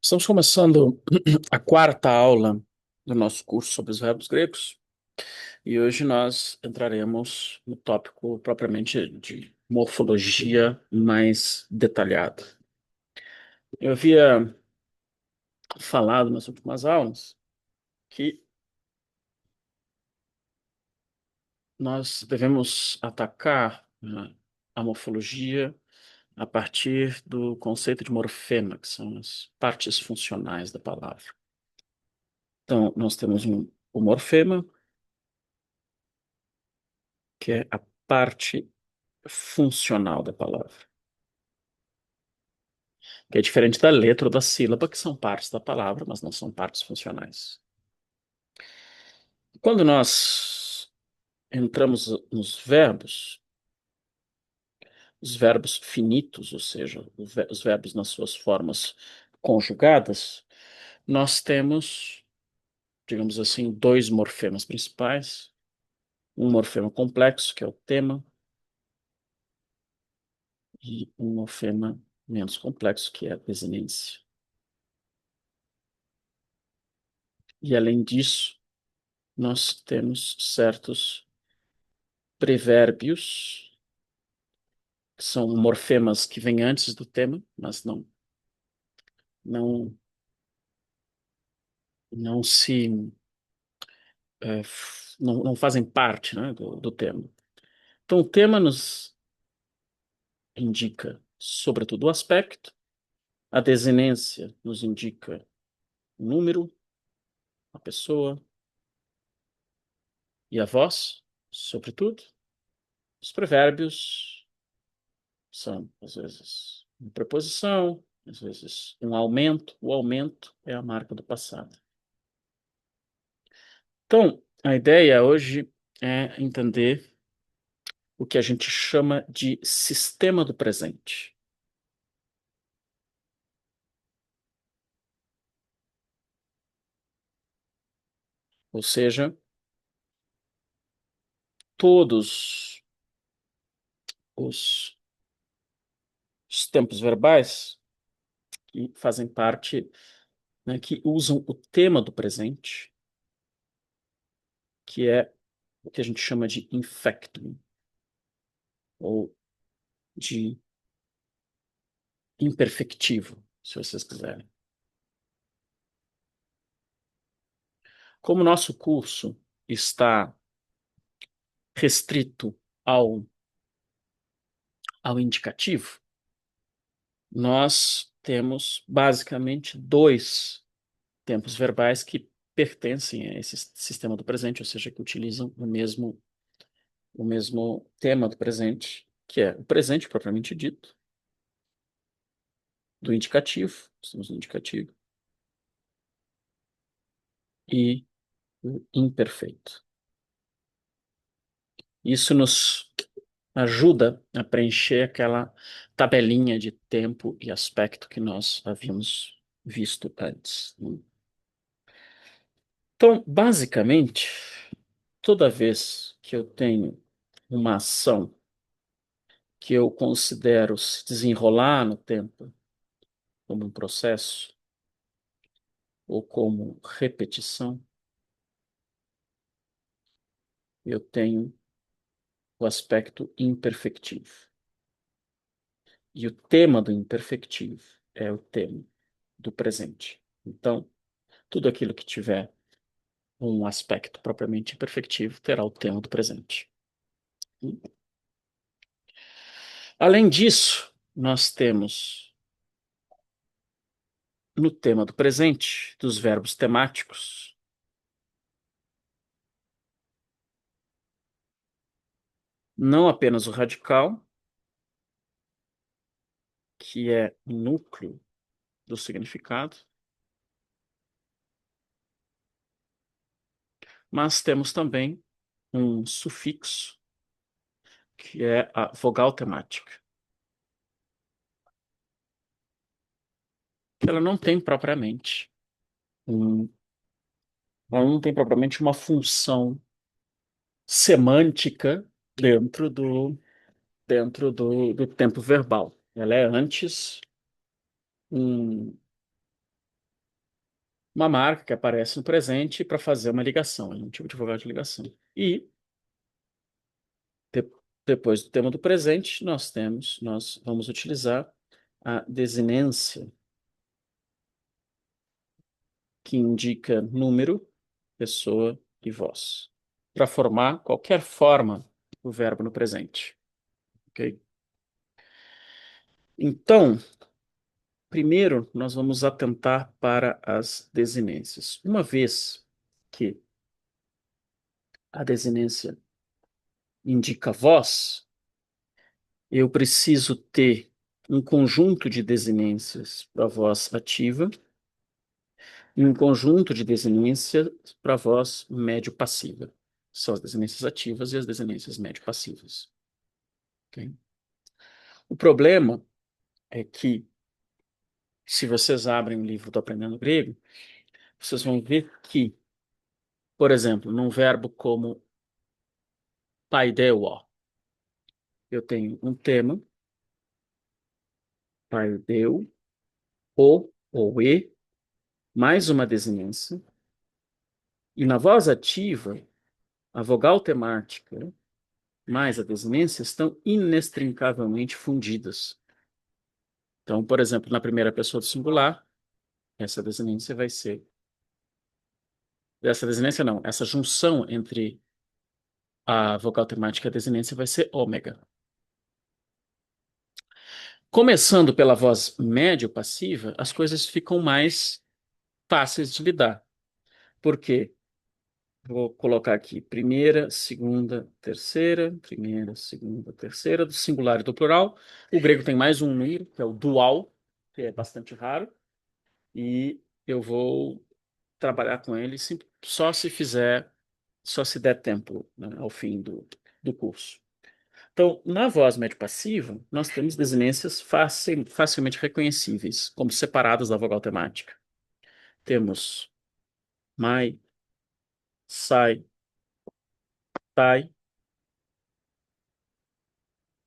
Estamos começando a quarta aula do nosso curso sobre os verbos gregos e hoje nós entraremos no tópico propriamente de morfologia mais detalhada. Eu havia falado nas últimas aulas que nós devemos atacar a morfologia a partir do conceito de morfema, que são as partes funcionais da palavra. Então, nós temos o morfema, que é a parte funcional da palavra, que é diferente da letra ou da sílaba, que são partes da palavra, mas não são partes funcionais. Quando nós entramos nos verbos, os verbos finitos, ou seja, os verbos nas suas formas conjugadas, nós temos, digamos assim, dois morfemas principais. Um morfema complexo, que é o tema, e um morfema menos complexo, que é a desinência. E além disso, nós temos certos prevérbios, que são morfemas que vêm antes do tema, mas não, não se não fazem parte, né, do tema. Então, o tema nos indica, sobretudo, o aspecto, a desinência nos indica o número, a pessoa e a voz, sobretudo. Os provérbios são, às vezes, uma preposição, às vezes, um aumento. O aumento é a marca do passado. Então, a ideia hoje é entender o que a gente chama de sistema do presente. Ou seja, todos os, os tempos verbais que fazem parte, né, que usam o tema do presente, que é o que a gente chama de infectum, ou de imperfectivo, se vocês quiserem. Como o nosso curso está restrito ao, ao indicativo, nós temos basicamente dois tempos verbais que pertencem a esse sistema do presente, ou seja, que utilizam o mesmo tema do presente, que é o presente propriamente dito, do indicativo, estamos no indicativo, e o imperfeito. Isso nos ajuda a preencher aquela tabelinha de tempo e aspecto que nós havíamos visto antes. Então, basicamente, toda vez que eu tenho uma ação que eu considero se desenrolar no tempo como um processo ou como repetição, eu tenho o aspecto imperfectivo. E o tema do imperfectivo é o tema do presente. Então, tudo aquilo que tiver um aspecto propriamente imperfectivo terá o tema do presente. Além disso, nós temos no tema do presente dos verbos temáticos não apenas o radical, que é o núcleo do significado, mas temos também um sufixo, que é a vogal temática. Ela não tem propriamente um, ela não tem propriamente uma função semântica dentro do tempo verbal. Ela é antes um, uma marca que aparece no presente para fazer uma ligação, é um tipo de vogal de ligação. E de- depois do tema do presente, nós vamos utilizar a desinência, que indica número, pessoa e voz, para formar qualquer forma do verbo no presente, ok? Então, primeiro nós vamos atentar para as desinências. Uma vez que a desinência indica voz, eu preciso ter um conjunto de desinências para voz ativa e um conjunto de desinências para voz médio-passiva. São as desinências ativas e as desinências médio-passivas. Ok? O problema é que, se vocês abrem o livro do Aprendendo Grego, vocês vão ver que, por exemplo, num verbo como paideuo, eu tenho um tema, paideu, o ou e, mais uma desinência, e na voz ativa, a vogal temática mais a desinência estão inextricavelmente fundidas. Então, por exemplo, na primeira pessoa do singular, essa desinência vai ser. Essa desinência não, essa junção entre a vogal temática e a desinência vai ser ômega. Começando pela voz médio-passiva, as coisas ficam mais fáceis de lidar. Por quê? Vou colocar aqui primeira, segunda, terceira, do singular e do plural. O grego tem mais um número, que é o dual, que é bastante raro, e eu vou trabalhar com ele só se der tempo, né, ao fim do curso. Então, na voz médio-passiva, nós temos desinências facilmente reconhecíveis, como separadas da vogal temática. Temos mai, sai, tai,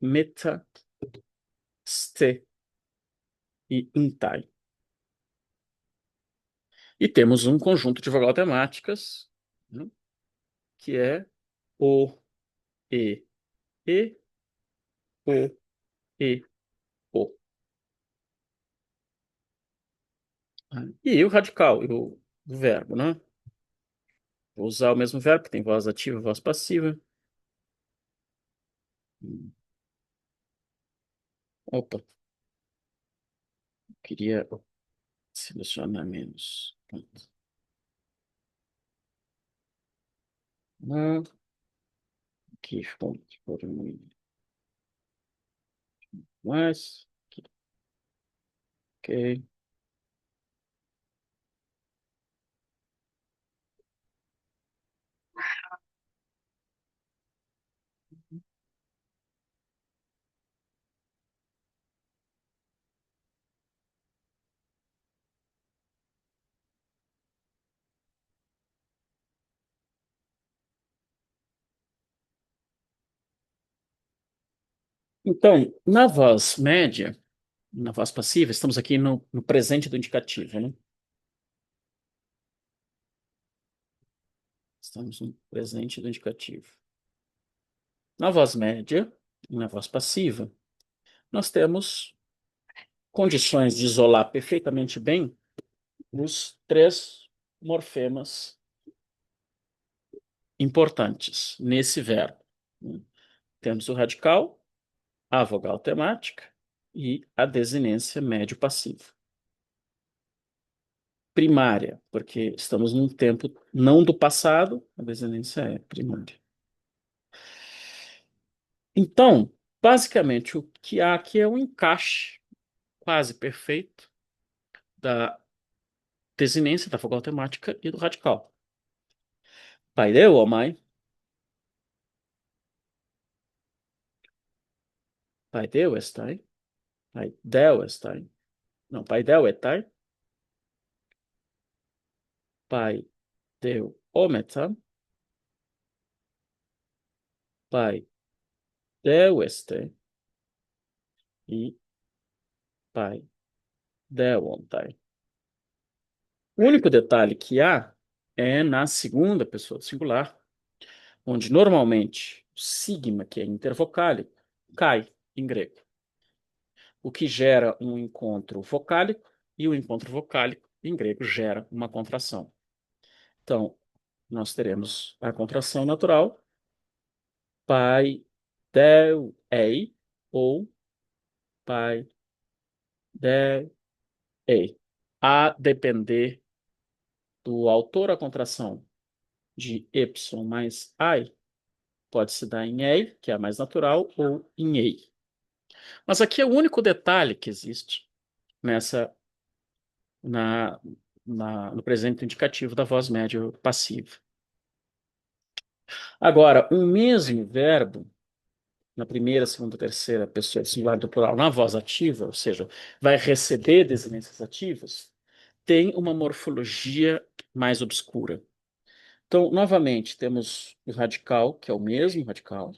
meta, ste e intai. E temos um conjunto de vogal temáticas, né, que é o, e, o, e, o. E o radical, o verbo, né? Vou usar o mesmo verbo, que tem voz ativa e voz passiva. Opa, queria selecionar menos. Pronto. Ah, aqui foram mais. Aqui, ok. Então, na voz média, na voz passiva, estamos aqui no presente do indicativo, né? Estamos no presente do indicativo. Na voz média, na voz passiva, nós temos condições de isolar perfeitamente bem os três morfemas importantes nesse verbo, né? Temos o radical, a vogal temática e a desinência médio-passiva. Primária, porque estamos num tempo não do passado, a desinência é primária. Então, basicamente, o que há aqui é um encaixe quase perfeito da desinência, da vogal temática e do radical. Paideu, ou mai? Paideu estai? Paideu estai? Não, paideu etai? Paideu ometa? Paideu este? E paideu ontai? O único detalhe que há é na segunda pessoa do singular, onde normalmente o sigma, que é intervocálico, cai em grego, o que gera um encontro vocálico, e o encontro vocálico em grego gera uma contração. Então, nós teremos a contração natural pai del ei ou pai del ei. A depender do autor, a contração de y mais ai pode se dar em ei, que é a mais natural, ou em ei. Mas aqui é o único detalhe que existe nessa na, no presente indicativo da voz média passiva. Agora, o mesmo verbo na primeira, segunda, terceira pessoa singular do plural na voz ativa, ou seja, vai receber desinências ativas, tem uma morfologia mais obscura. Então, novamente, temos o radical, que é o mesmo radical,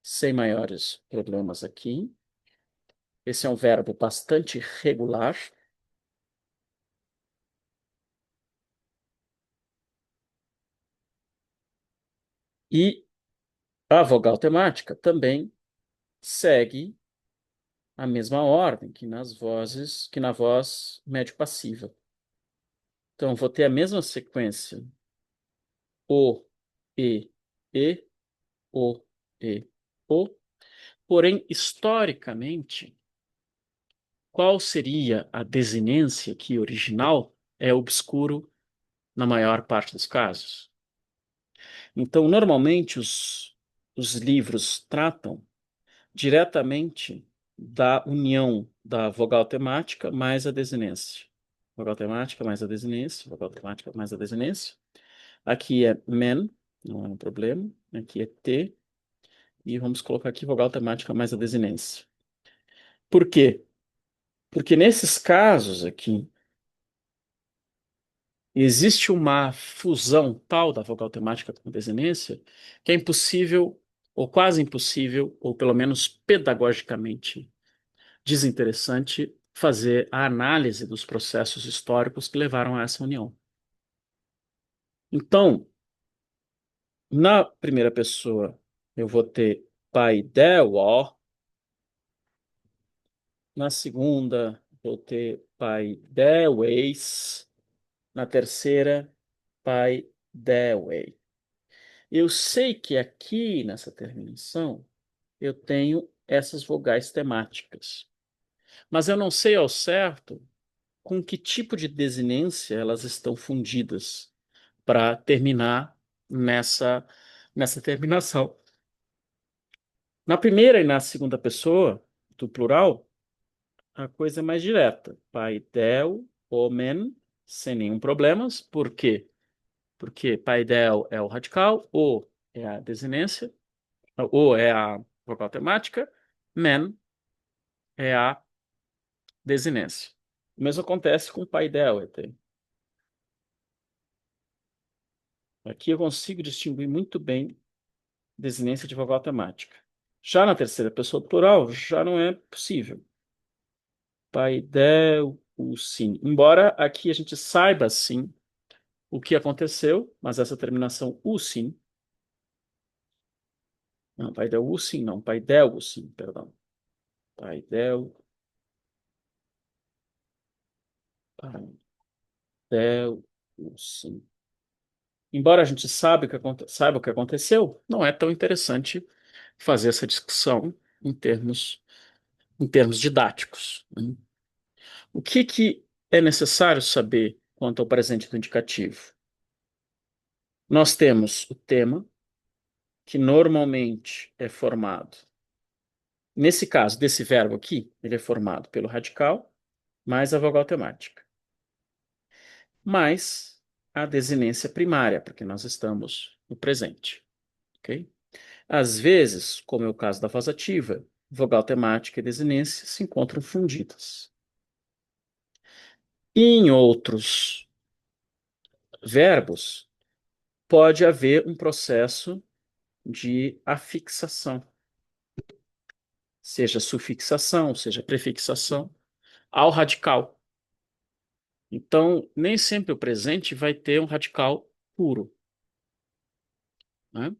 sem maiores problemas aqui. Esse é um verbo bastante regular. E a vogal temática também segue a mesma ordem que nas vozes, que na voz médio-passiva. Então, vou ter a mesma sequência o, e, o, e, o. Porém, historicamente, qual seria a desinência aqui original é obscuro na maior parte dos casos. Então, normalmente, os livros tratam diretamente da união da vogal temática mais a desinência. Vogal temática mais a desinência, vogal temática mais a desinência. Aqui é men, não é um problema. Aqui é t, e vamos colocar aqui vogal temática mais a desinência. Por quê? Porque nesses casos aqui, existe uma fusão tal da vogal temática com a desinência que é impossível, ou quase impossível, ou pelo menos pedagogicamente desinteressante, fazer a análise dos processos históricos que levaram a essa união. Então, na primeira pessoa, eu vou ter pai paidewo, na segunda, vou ter pai paideweis, na terceira, pai paidewe. Eu sei que aqui nessa terminação eu tenho essas vogais temáticas, mas eu não sei ao certo com que tipo de desinência elas estão fundidas para terminar nessa terminação. Na primeira e na segunda pessoa do plural, a coisa é mais direta. Pai, del, homem, sem nenhum problema. Por quê? Porque pai, del é o radical, o é a desinência, o é a vogal temática, men é a desinência. O mesmo acontece com pai, del. Aqui eu consigo distinguir muito bem desinência de vogal temática. Já na terceira pessoa do plural, já não é possível. Paidel-sim. Embora aqui a gente saiba, sim, o que aconteceu, mas essa terminação sim. Não, paidel-sim, não. Paidel-sim, perdão. Paidel-sim. Embora a gente saiba o que aconteceu, não é tão interessante fazer essa discussão em termos didáticos, né? O que é necessário saber quanto ao presente do indicativo? Nós temos o tema, que normalmente é formado, nesse caso, desse verbo aqui, ele é formado pelo radical mais a vogal temática, mais a desinência primária, porque nós estamos no presente, ok? Às vezes, como é o caso da voz ativa, vogal temática e desinência se encontram fundidas. Em outros verbos, pode haver um processo de afixação, seja sufixação, seja prefixação, ao radical. Então, nem sempre o presente vai ter um radical puro, né?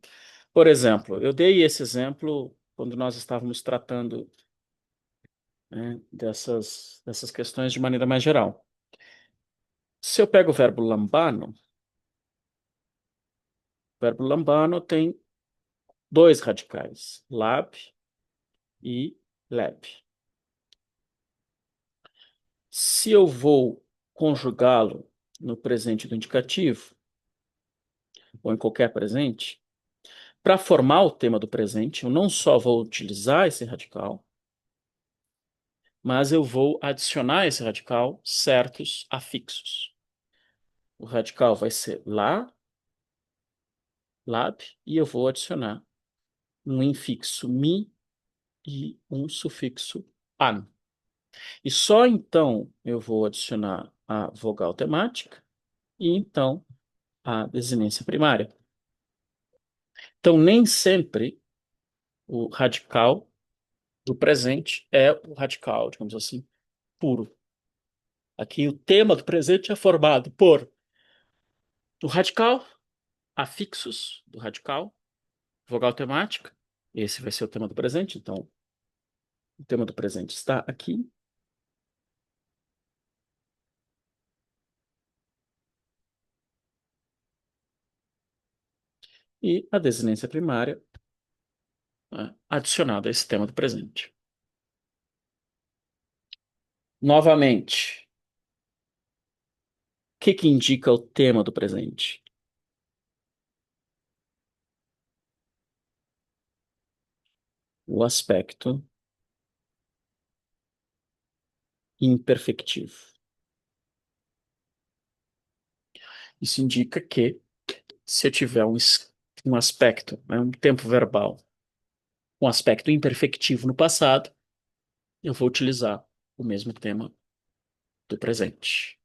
Por exemplo, eu dei esse exemplo quando nós estávamos tratando, né, dessas questões de maneira mais geral. Se eu pego o verbo lambano tem dois radicais, lab e lab. Se eu vou conjugá-lo no presente do indicativo, ou em qualquer presente, para formar o tema do presente, eu não só vou utilizar esse radical, mas eu vou adicionar a esse radical certos afixos. O radical vai ser lá, lab, e eu vou adicionar um infixo mi e um sufixo an. E só então eu vou adicionar a vogal temática e então a desinência primária. Então, nem sempre o radical do presente é o radical, digamos assim, puro. Aqui o tema do presente é formado por o radical, afixos do radical, vogal temática. Esse vai ser o tema do presente, então o tema do presente está aqui. E a desinência primária, né, adicionada a esse tema do presente. Novamente, o que que indica o tema do presente? O aspecto imperfectivo. Isso indica que, se eu tiver um aspecto, né, um tempo verbal, um aspecto imperfectivo no passado, eu vou utilizar o mesmo tema do presente.